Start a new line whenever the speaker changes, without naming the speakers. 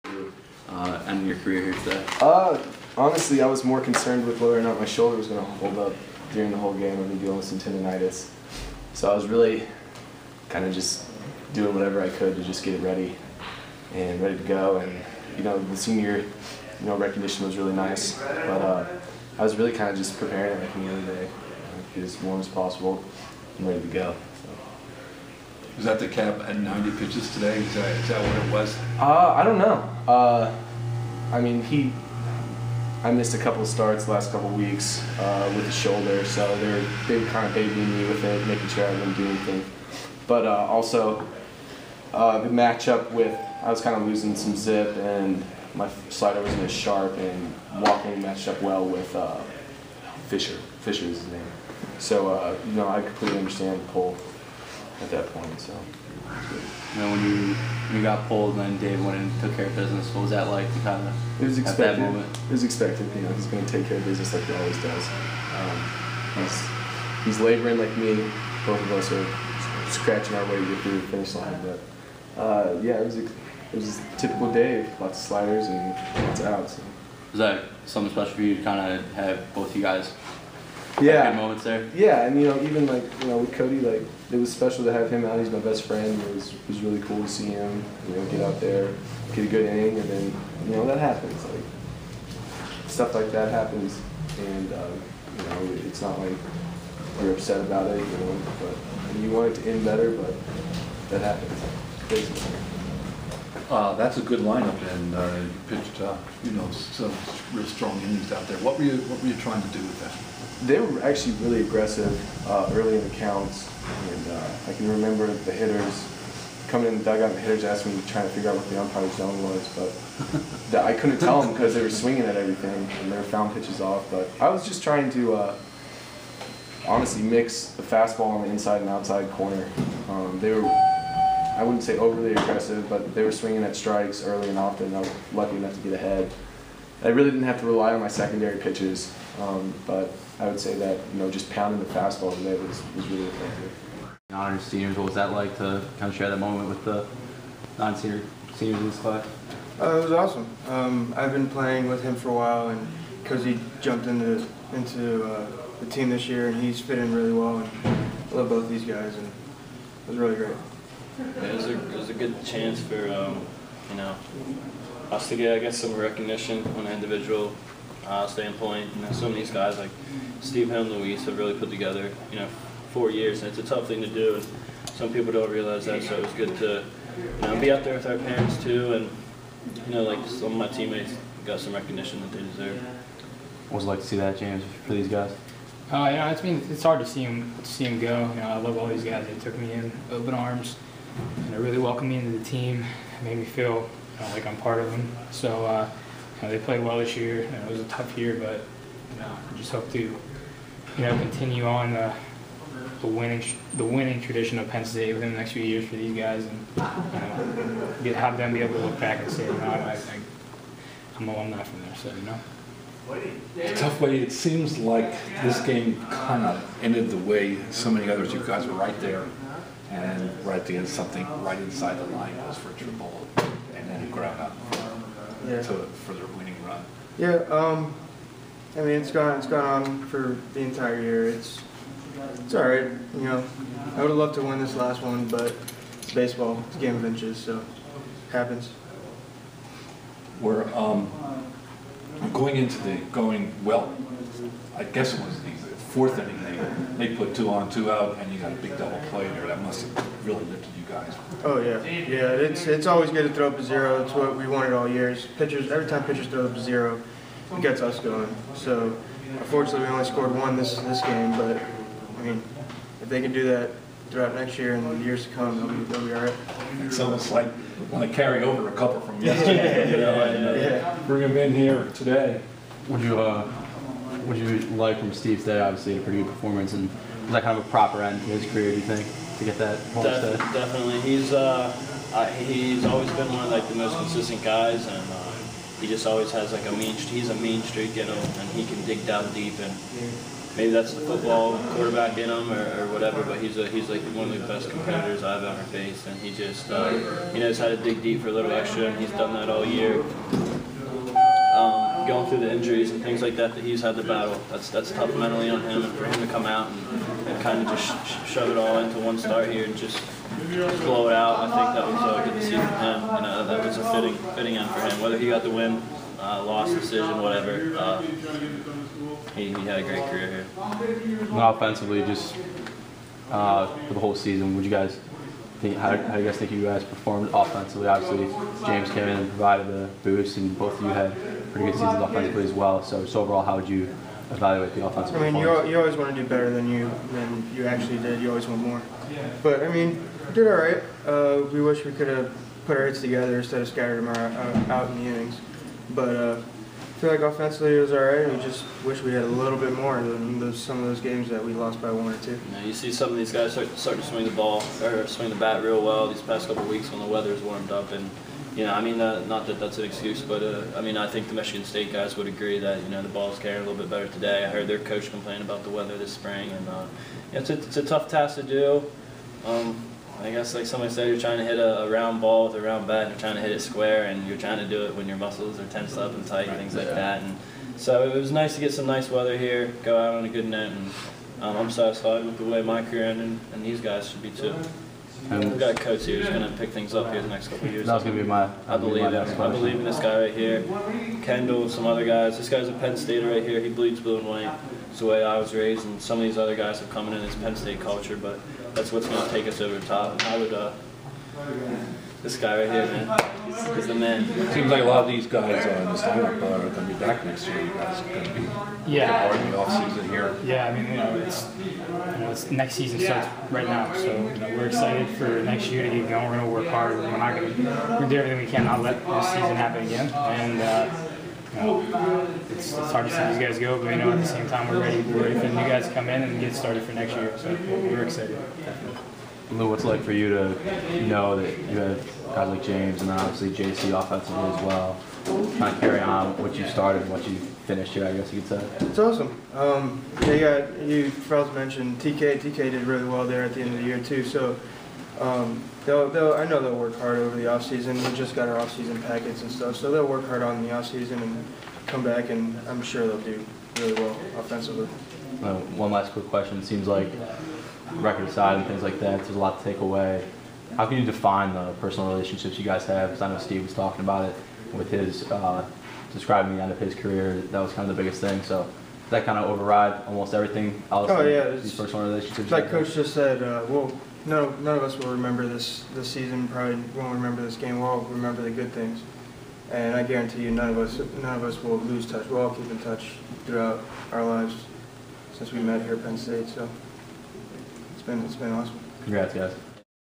through ending your career here today?
Honestly, I was more concerned with whether or not my shoulder was going to hold up during the whole game. I've been dealing with some tendonitis. So I was really kind of just doing whatever I could to just get it ready and ready to go. And, the senior, recognition was really nice. But I was really kind of just preparing it like any other day. Get as warm as possible and ready to go. So.
Was that the cap at 90 pitches today? Is that what it was?
I don't know. I missed a couple of starts the last couple of weeks with the shoulder, so they were kind of babying me with it, making sure I wouldn't do anything. But also, the matchup with, I was kind of losing some zip, and my slider wasn't as sharp, and walking matched up well with Fisher. Fisher is his name. So, I completely understand the pull at that point. So.
When you got pulled and then Dave went and took care of business, what was that like to kind of have that moment?
It was expected. He's going to take care of business like he always does. He's laboring like me. Both of us are scratching our way to get through the finish line. But yeah, it was a typical day. Lots of sliders and lots of outs. So.
Was that something special for you to kind of have both you guys?
Yeah.
Good moments there.
Yeah, and even with Cody, it was special to have him out. He's my best friend. It was really cool to see him, get out there, get a good inning, and then that happens. Stuff like that happens, and it's not like you're upset about it, but you want it to end better, but that happens. Basically.
That's a good lineup, and you pitched some real strong innings out there. What were you trying to do with that?
They were actually really aggressive early in the counts, and I can remember the hitters coming in the dugout, and the hitters asked me, trying to figure out what the umpire's zone was, but I couldn't tell them because they were swinging at everything, and they were found pitches off, but I was just trying to honestly mix the fastball on the inside and outside corner. They were, I wouldn't say overly aggressive, but they were swinging at strikes early and often, and I was lucky enough to get ahead. I really didn't have to rely on my secondary pitches, but I would say that just pounding the fastball today was really effective.
Non seniors, what was that like to kind of share that moment with the non-seniors in this class?
It was awesome. I've been playing with him for a while, and because he jumped into the team this year, and he's fit in really well. And I love both these guys, and it was really great.
Yeah, it was a good chance for us to get, I guess, some recognition on an individual standpoint. Some of these guys like Steve and Luis have really put together 4 years, and it's a tough thing to do, and some people don't realize that. So it was good to be out there with our parents too, and like some of my teammates got some recognition that they deserve.
What was it like to see that, James, for these guys?
It's hard to see him go. I love all these guys. They took me in open arms, and they really welcomed me into the team. It made me feel like I'm part of them. So they played well this year. It was a tough year, but I just hope to continue on the winning tradition of Penn State within the next few years for these guys, and have them be able to look back and say, I'm alumni from there. So
Tough way. It seems like this game kind of ended the way so many others. You guys were right there, and right against something right inside the line goes for a triple, and then a ground out for their winning run.
Yeah, it's gone on for the entire year. It's all right. I would have loved to win this last one, but it's baseball. It's a game of inches, so it happens.
We're going well. I guess it was the fourth inning. They put 2 on, 2 out, and you got a big double play there. That must have really lifted you guys.
Oh yeah. It's always good to throw up a zero. It's what we wanted all years. Every time pitchers throw up a zero, it gets us going. So unfortunately, we only scored 1 this game, but if they can do that throughout next year and the years to come, they'll be all right.
It's almost like want to carry over a couple from yesterday. Bring them in here today.
What you like from Steve today? Obviously, a pretty good performance, and was that kind of a proper end to his career? Do you think to get that?
Definitely, he's always been one of the most consistent guys, and he just always has he's a mean streak, and he can dig down deep and maybe that's the football quarterback in him or whatever, but he's like one of the best competitors I've ever faced, and he just he knows how to dig deep for a little extra, and he's done that all year. Going through the injuries and things like that he's had to battle, that's tough mentally on him, and for him to come out and kind of just shove it all into one start here and just blow it out, I think that was good to see from him, and that was a fitting end for him. Whether he got the win, lost, decision, whatever, he had a great career here.
And offensively, just for the whole season, would you guys think, how do you guys think you guys performed offensively? Obviously, James came in and provided the boost, and both of you had pretty good seasons offensively as well. So overall, how would you evaluate the offensive
I mean,
performance?
you always want to do better than you actually did. You always want more. But I mean, we did all right. We wish we could have put our hits together instead of scattered them out in the innings. But I feel like offensively it was all right. We just wish we had a little bit more than some of those games that we lost by 1 or 2.
You see some of these guys start to swing the ball or swing the bat real well these past couple of weeks when the weather's warmed up, and I mean, not that that's an excuse, but I mean, I think the Michigan State guys would agree that the ball's carrying a little bit better today. I heard their coach complain about the weather this spring, and it's a tough task to do. I guess like somebody said, you're trying to hit a round ball with a round bat, and you're trying to hit it square, and you're trying to do it when your muscles are tensed up and tight and things like that. And so it was nice to get some nice weather here, go out on a good note, and I'm satisfied with the way my career ended, and these guys should be too. We've got a coach here who's going to pick things up here the next couple of years.
That was going to be my.
I believe in this guy right here. Kendall, some other guys. This guy's a Penn State right here. He bleeds blue and white. It's the way I was raised, and some of these other guys have come in this Penn State culture, but that's what's going to take us over the top. And I would, this guy right here, man, he's the man.
Seems like a lot of these guys in this lineup are going to be back next year. You guys are going to be
Yeah.
in the off-season here.
Yeah, I mean, it's next season starts right now, so we're excited for next year to get going. We're gonna work hard. We're not gonna do everything we can not let this season happen again. And it's hard to see these guys go, but at the same time we're ready for the new guys to come in and get started for next year. So we're excited. Definitely.
Lou, what's it like for you to know that you have guys like James and then obviously JC offensively as well, trying to carry on what you started and what you finished here, I guess you could say?
It's awesome. You forgot to mention TK. TK did really well there at the end of the year too. So I know they'll work hard over the off season. We just got our off season packets and stuff, so they'll work hard on the off season and come back, and I'm sure they'll do really well offensively.
One last quick question. It seems like record aside and things like that, there's a lot to take away. How can you define the personal relationships you guys have? Because I know Steve was talking about it with his describing the end of his career. That was kind of the biggest thing. So does that kind of override almost everything else?
Oh yeah,
these personal relationships.
Like Coach just said, none of us will remember this season. Probably won't remember this game. We'll all remember the good things, and I guarantee you, none of us will lose touch. We'll all keep in touch throughout our lives since we met here at Penn State. So it's been awesome.
Congrats, guys.